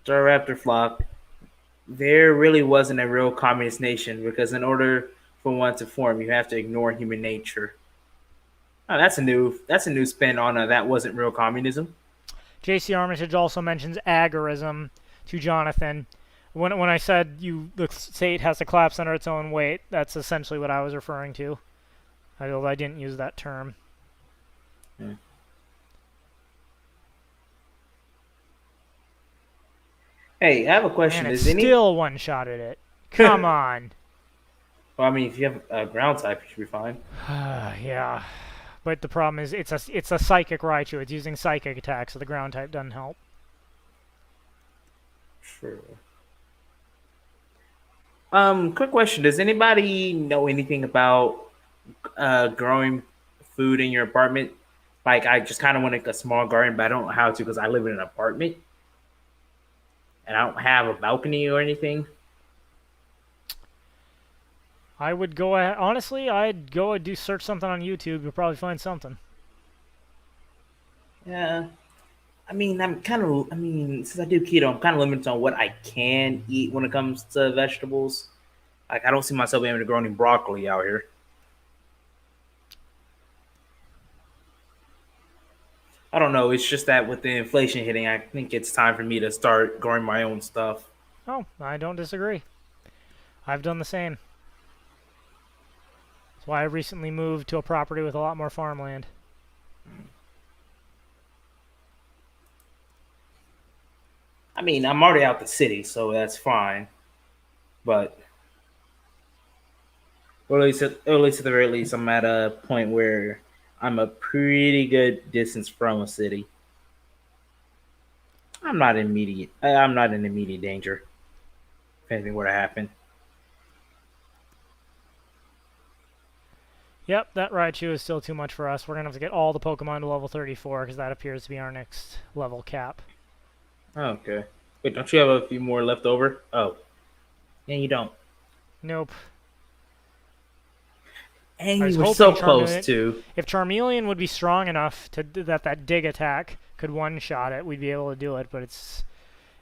Staraptor flock. There really wasn't a real communist nation because in order for one to form, you have to ignore human nature. Oh, that's a new spin on that wasn't real communism. JC Armitage also mentions agorism to Jonathan. When I said the state has to collapse under its own weight, that's essentially what I was referring to. Although I didn't use that term. Yeah. Hey, I have a question. And it still one-shotted it. Come on. Well, I mean, if you have a ground type, you should be fine. Yeah. But the problem is it's a psychic Raichu. It's using psychic attack, so the ground type doesn't help. Sure. Quick question. Does anybody know anything about growing food in your apartment? Like, I just kind of want a small garden, but I don't know how to because I live in an apartment. And I don't have a balcony or anything. I would go ahead. Honestly, I'd go and search something on YouTube. You'll probably find something. Yeah. I mean, since I do keto, I'm kind of limited on what I can eat when it comes to vegetables. Like, I don't see myself being able to grow any broccoli out here. I don't know. It's just that with the inflation hitting, I think it's time for me to start growing my own stuff. Oh, I don't disagree. I've done the same. That's why I recently moved to a property with a lot more farmland. I mean, I'm already out the city, so that's fine. But or at least at the very least, I'm at a point where I'm a pretty good distance from a city. I'm not in immediate danger if anything were to happen. Yep, that Raichu is still too much for us. We're going to have to get all the Pokemon to level 34 because that appears to be our next level cap. Okay. Wait, don't you have a few more left over? Oh. Yeah, you don't. Nope. And you were so close to. If Charmeleon would be strong enough to that dig attack could one-shot it, we'd be able to do it, but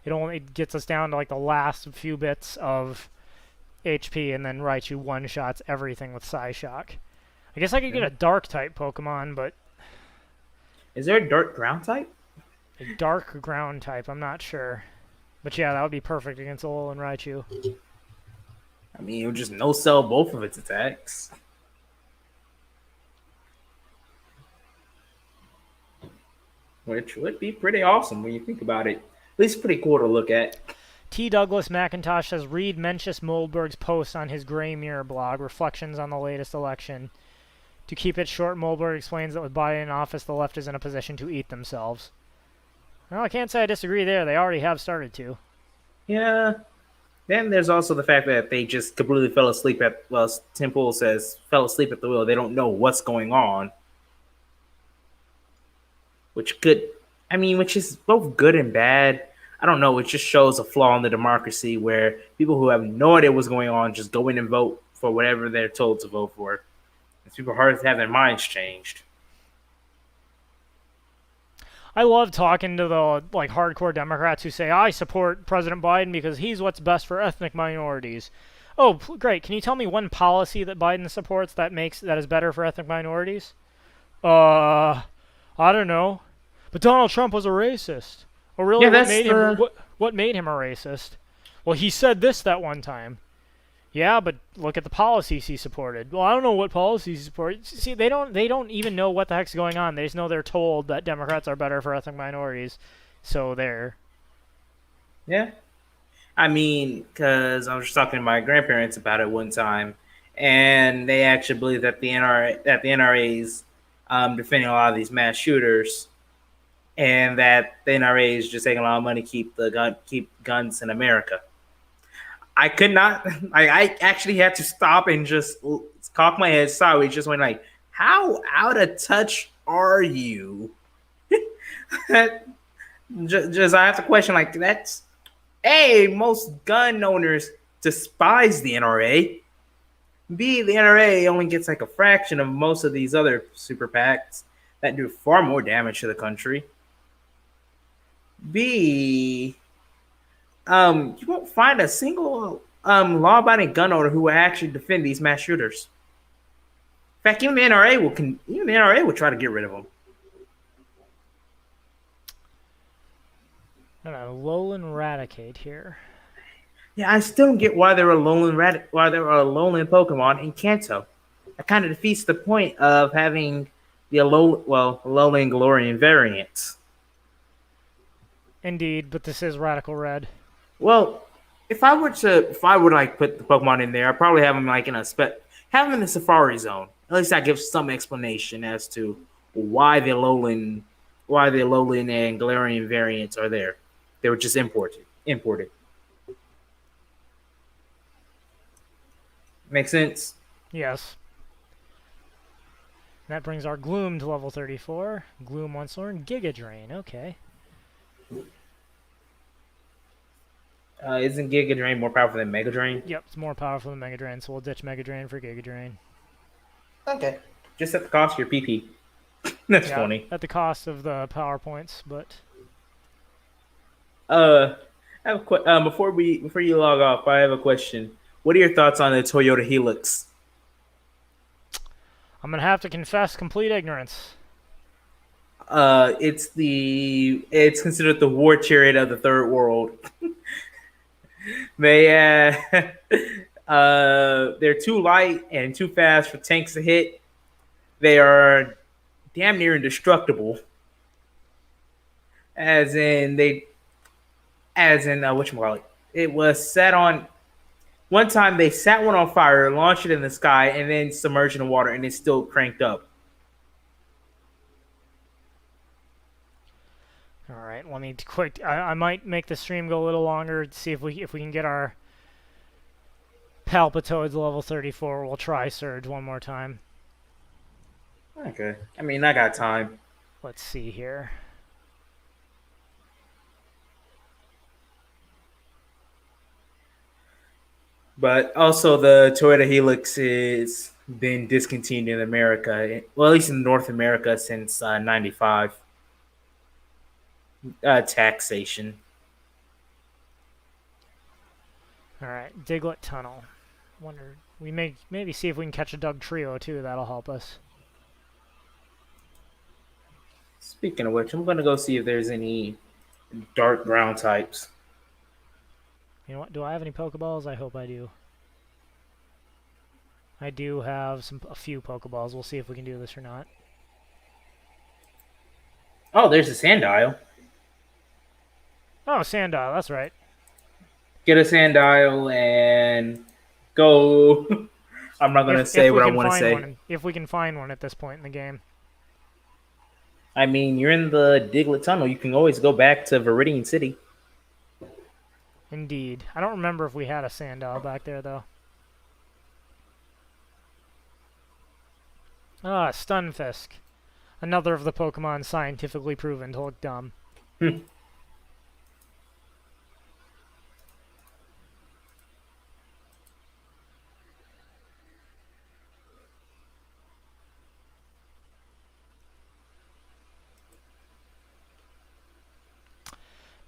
it only gets us down to like the last few bits of HP, and then Raichu one-shots everything with Psyshock. I guess I could get a Dark-type Pokemon, but... Is there a Dark ground type? A Dark ground type, I'm not sure. But yeah, that would be perfect against Alolan Raichu. I mean, it would just no-sell both of its attacks. Which would be pretty awesome when you think about it. At least pretty cool to look at. T. Douglas McIntosh says, read Mencius Moldberg's post on his Gray Mirror blog, Reflections on the Latest Election. To keep it short, Moldberg explains that with Biden in office, the left is in a position to eat themselves. Well, I can't say I disagree there. They already have started to. Yeah. Then there's also the fact that they just completely fell asleep Tim Pool says, fell asleep at the wheel. They don't know what's going on. Which is both good and bad. I don't know. It just shows a flaw in the democracy where people who have no idea what's going on just go in and vote for whatever they're told to vote for. It's people hard to have their minds changed. I love talking to the hardcore Democrats who say, I support President Biden because he's what's best for ethnic minorities. Oh, great. Can you tell me one policy that Biden supports that is better for ethnic minorities? I don't know. But Donald Trump was a racist. Oh, really? Yeah, what made him a racist? Well, he said this that one time. Yeah, but look at the policies he supported. Well, I don't know what policies he supported. See, they don't even know what the heck's going on. They just know they're told that Democrats are better for ethnic minorities. So there. Yeah. I mean, because I was just talking to my grandparents about it one time, and they actually believe that the NRA is defending a lot of these mass shooters, and that the NRA is just taking a lot of money to keep guns in America. I could not. I actually had to stop and just cock my head sideways. Just went like, "How out of touch are you?" just I have to question like that's. Hey, most gun owners despise the NRA. B, the NRA only gets like a fraction of most of these other super PACs that do far more damage to the country. B, you won't find a single law-abiding gun owner who will actually defend these mass shooters. In fact, even the NRA will try to get rid of them. I'm gonna Alolan Raticate here. Yeah, I still don't get why there are Alolan Pokemon in Kanto. That kind of defeats the point of having the Alolan Galarian variants. Indeed, but this is Radical Red. Well, if I would like put the Pokemon in there, I'd probably have them like have them in the Safari Zone. At least that gives some explanation as to why the Alolan and Galarian variants are there. They were just imported. Make sense? Yes. That brings our Gloom to level 34. Gloom wants to learn Giga Drain. Okay. Isn't Giga Drain more powerful than Mega Drain? Yep, it's more powerful than Mega Drain, so we'll ditch Mega Drain for Giga Drain. Okay. Just at the cost of your PP. That's funny. At the cost of the power points, but I have before you log off, I have a question. What are your thoughts on the Toyota Helix? I'm gonna have to confess complete ignorance. It's considered the war chariot of the third world. They they're too light and too fast for tanks to hit. They are damn near indestructible. Whatchamacallit. It was set on one time they set one on fire, launched it in the sky, and then submerged in the water, and it's still cranked up. All right, let me quick. I might make the stream go a little longer to see if we can get our Palpitoads level 34. We'll try Surge one more time. Okay. I mean, I got time. Let's see here. But also, the Toyota Helix has been discontinued in America, well, at least in North America, since '95. Taxation. All right, Diglett Tunnel. Wonder we may maybe see if we can catch a Doug Trio too. That'll help us. Speaking of which, I'm gonna go see if there's any dark ground types. You know what? Do I have any Pokeballs? I hope I do. I do have a few Pokeballs. We'll see if we can do this or not. Oh, there's a Sandile. Oh, Sandile. That's right. Get a Sandile and go. I'm not gonna say what I want to say. If we can find one at this point in the game. I mean, you're in the Diglett Tunnel. You can always go back to Viridian City. Indeed. I don't remember if we had a Sandile back there, though. Ah, Stunfisk. Another of the Pokemon scientifically proven to look dumb.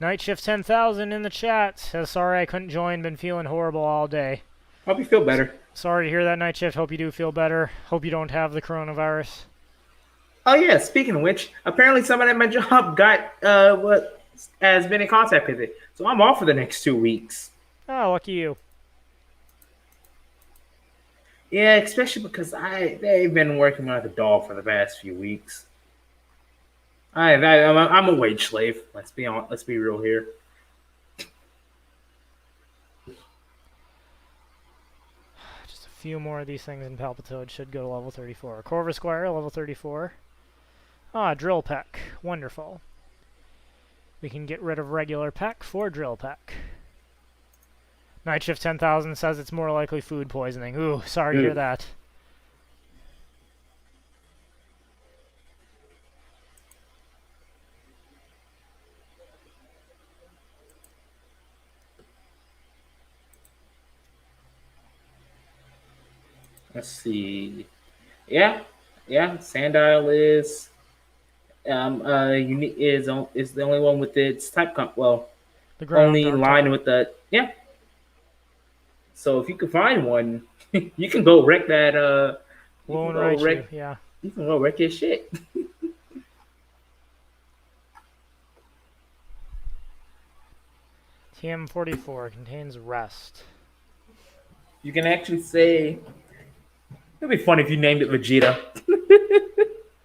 Night Shift 10,000 in the chat says, sorry I couldn't join, been feeling horrible all day. Hope you feel better. Sorry to hear that, Night Shift. Hope you do feel better. Hope you don't have the coronavirus. Oh yeah, speaking of which, apparently somebody at my job has been in contact with it. So I'm off for the next 2 weeks. Oh, lucky you. Yeah, especially because they've been working like a dog for the past few weeks. I'm a wage slave. Let's be real here. Just a few more of these things in Palpitoad should go to level 34. Corvisquire, level 34. Ah, Drill Peck. Wonderful. We can get rid of regular Peck for Drill Peck. Night Shift 10,000 says it's more likely food poisoning. Ooh, sorry to hear that. Let's see. Yeah, yeah. Sandile is the only one with its type well, The ground only dark line type. with the yeah. So if you can find one, you can go wreck that. You can Lone go wreck. Raichu, yeah. You can go wreck his shit. TM44 contains rest. You can actually say it'd be fun if you named it Vegeta.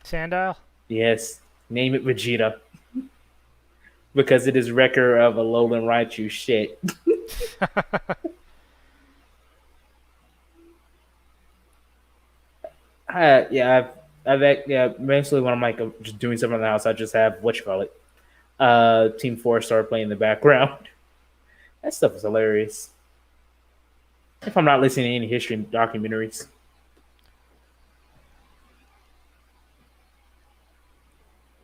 Sandile? Yes, name it Vegeta because it is wrecker of a Alolan Raichu shit. Yeah, yeah. Eventually, when I'm like just doing something in the house, I just have what you call it, Team 4 Star playing in the background. That stuff is hilarious. If I'm not listening to any history documentaries.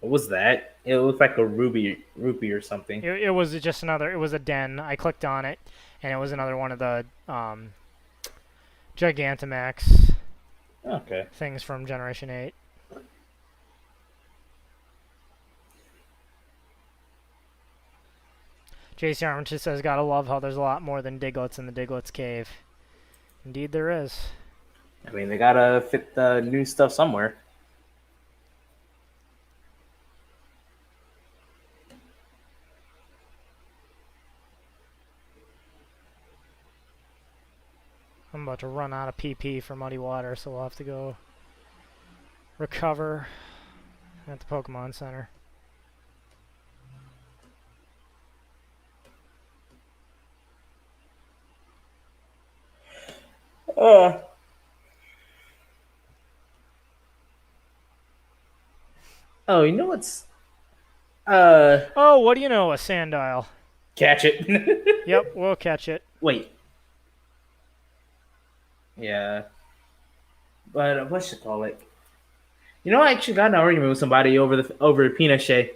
What was that? It looked like a rupee or something. It was just another, it was a den. I clicked on it, and it was another one of the Gigantamax Okay. things from Generation 8. JC Armitage says, gotta love how there's a lot more than Diglets in the Diglets cave. Indeed there is. I mean, they gotta fit the new stuff somewhere. I'm about to run out of PP for Muddy Water, so we'll have to go recover at the Pokemon Center. Uh. Oh, you know what's Oh, what do you know? A Sandile. catch it. Yep, we'll catch it. Wait. Yeah. But what should I call it? You know, I actually got in an argument with somebody over Pinochet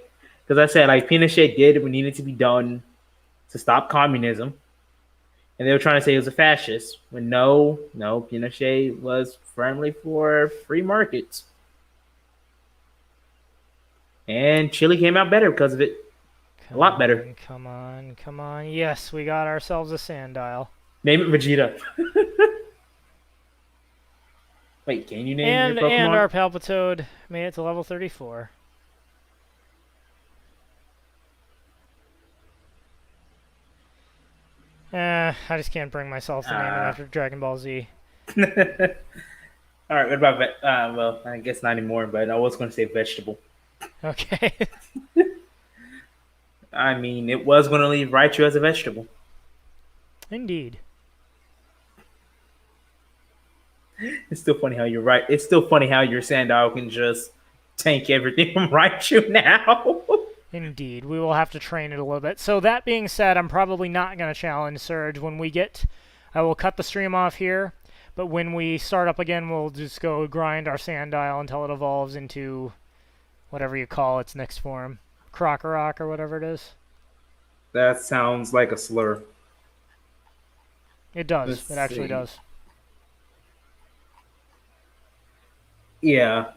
because I said like Pinochet did what needed to be done to stop communism, and they were trying to say he was a fascist. When no, Pinochet was firmly for free markets, and Chile came out better because of it. A lot better. Come on, come on. Yes, we got ourselves a Sandile. Name it Vegeta. Wait, can you name your And Pokemon? our Palpitoad made it to level 34. I just can't bring myself to name it after Dragon Ball Z. All right, what about well, I guess not anymore, but I was going to say vegetable. Okay. I mean, it was going to leave Raichu as a vegetable. Indeed. It's still funny how you're right. It's still funny how your Sandile can just tank everything from Raichu now. Indeed. We will have to train it a little bit. So that being said, I'm probably not going to challenge Surge. I will cut the stream off here. But when we start up again, we'll just go grind our Sandile until it evolves into whatever you call its next form. Crocorock or whatever it is. That sounds like a slur. It does. It actually does. Yeah.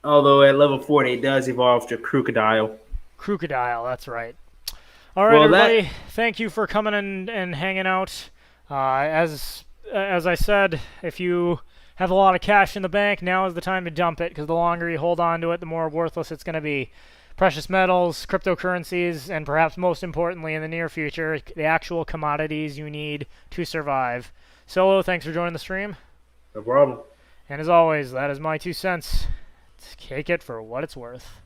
Although at level 40, it does evolve to Crocodile. Crocodile, that's right. All right, everybody. Thank you for coming and hanging out. As I said, if you have a lot of cash in the bank, now is the time to dump it, because the longer you hold on to it, the more worthless it's going to be. Precious metals, cryptocurrencies, and perhaps most importantly in the near future, the actual commodities you need to survive. Solo, thanks for joining the stream. No problem. And as always, that is my 2 cents. Take it for what it's worth.